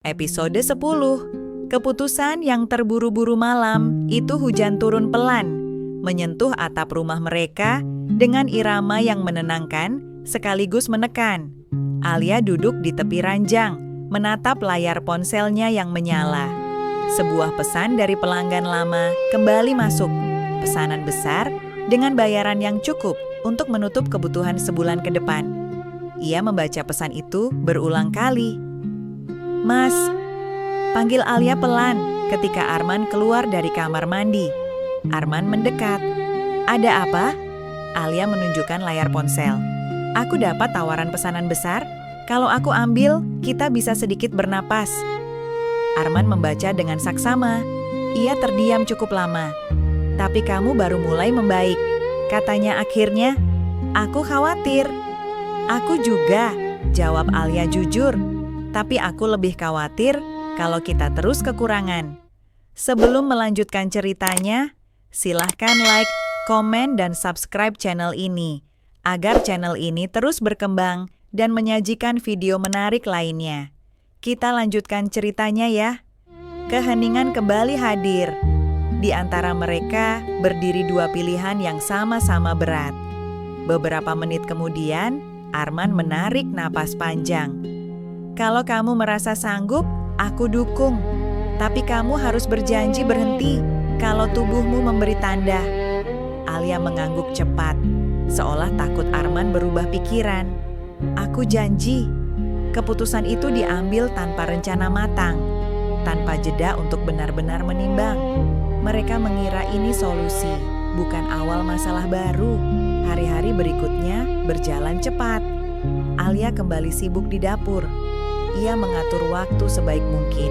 Episode 10. Keputusan yang terburu-buru malam, itu hujan turun pelan, menyentuh atap rumah mereka dengan irama yang menenangkan sekaligus menekan. Alia duduk di tepi ranjang, menatap layar ponselnya yang menyala. Sebuah pesan dari pelanggan lama kembali masuk. Pesanan besar dengan bayaran yang cukup untuk menutup kebutuhan sebulan ke depan. Ia membaca pesan itu berulang kali. "Mas," panggil Alia pelan ketika Arman keluar dari kamar mandi. Arman mendekat. "Ada apa?" Alia menunjukkan layar ponsel. "Aku dapat tawaran pesanan besar. Kalau aku ambil, kita bisa sedikit bernapas." Arman membaca dengan saksama. Ia terdiam cukup lama. "Tapi kamu baru mulai membaik," katanya akhirnya. "Aku khawatir." "Aku juga," jawab Alia jujur. "Tapi aku lebih khawatir kalau kita terus kekurangan." Sebelum melanjutkan ceritanya, silahkan like, komen, dan subscribe channel ini, agar channel ini terus berkembang dan menyajikan video menarik lainnya. Kita lanjutkan ceritanya ya. Keheningan kembali hadir. Di antara mereka berdiri dua pilihan yang sama-sama berat. Beberapa menit kemudian, Arman menarik napas panjang. "Kalau kamu merasa sanggup, aku dukung. Tapi kamu harus berjanji berhenti kalau tubuhmu memberi tanda." Alia mengangguk cepat, seolah takut Arman berubah pikiran. "Aku janji." Keputusan itu diambil tanpa rencana matang, tanpa jeda untuk benar-benar menimbang. Mereka mengira ini solusi, bukan awal masalah baru. Hari-hari berikutnya berjalan cepat. Alia kembali sibuk di dapur. Ia mengatur waktu sebaik mungkin,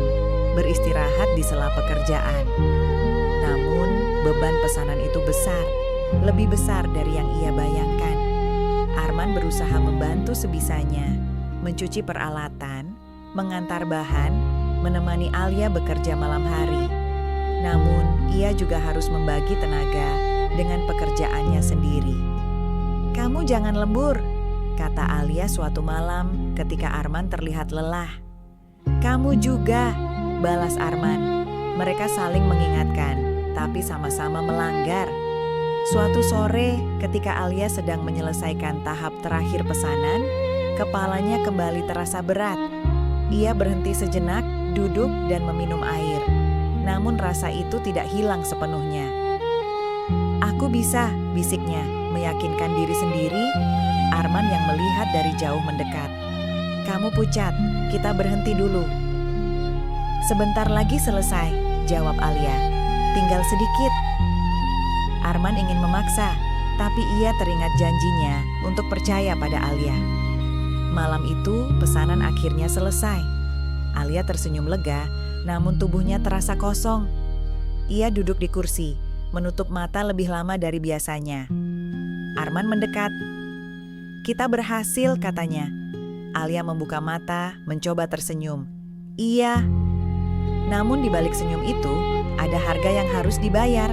beristirahat di sela pekerjaan. Namun, beban pesanan itu besar, lebih besar dari yang ia bayangkan. Arman berusaha membantu sebisanya, mencuci peralatan, mengantar bahan, menemani Alia bekerja malam hari. Namun, ia juga harus membagi tenaga dengan pekerjaannya sendiri. "Kamu jangan lembur," kata Alia suatu malam ketika Arman terlihat lelah. "Kamu juga," balas Arman. Mereka saling mengingatkan, tapi sama-sama melanggar. Suatu sore, ketika Alia sedang menyelesaikan tahap terakhir pesanan, kepalanya kembali terasa berat. Ia berhenti sejenak, duduk dan meminum air. Namun rasa itu tidak hilang sepenuhnya. "Aku bisa," bisiknya, meyakinkan diri sendiri. Arman yang melihat dari jauh mendekat. "Kamu pucat, kita berhenti dulu." "Sebentar lagi selesai," jawab Alia. "Tinggal sedikit." Arman ingin memaksa, tapi ia teringat janjinya untuk percaya pada Alia. Malam itu, pesanan akhirnya selesai. Alia tersenyum lega, namun tubuhnya terasa kosong. Ia duduk di kursi, menutup mata lebih lama dari biasanya. Arman mendekat. "Kita berhasil," katanya. Alia membuka mata, mencoba tersenyum. "Iya." Namun di balik senyum itu, ada harga yang harus dibayar.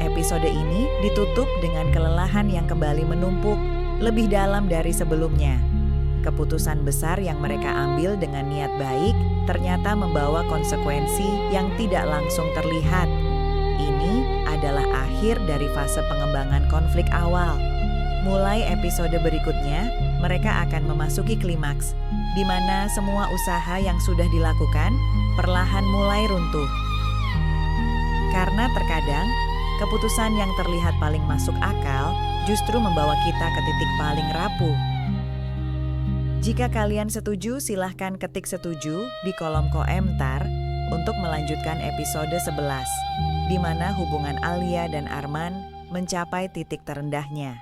Episode ini ditutup dengan kelelahan yang kembali menumpuk lebih dalam dari sebelumnya. Keputusan besar yang mereka ambil dengan niat baik ternyata membawa konsekuensi yang tidak langsung terlihat. Ini adalah akhir dari fase pengembangan konflik awal. Mulai episode berikutnya, mereka akan memasuki klimaks, di mana semua usaha yang sudah dilakukan perlahan mulai runtuh. Karena terkadang, keputusan yang terlihat paling masuk akal justru membawa kita ke titik paling rapuh. Jika kalian setuju, silahkan ketik setuju di kolom komentar untuk melanjutkan episode 11, di mana hubungan Alia dan Arman mencapai titik terendahnya.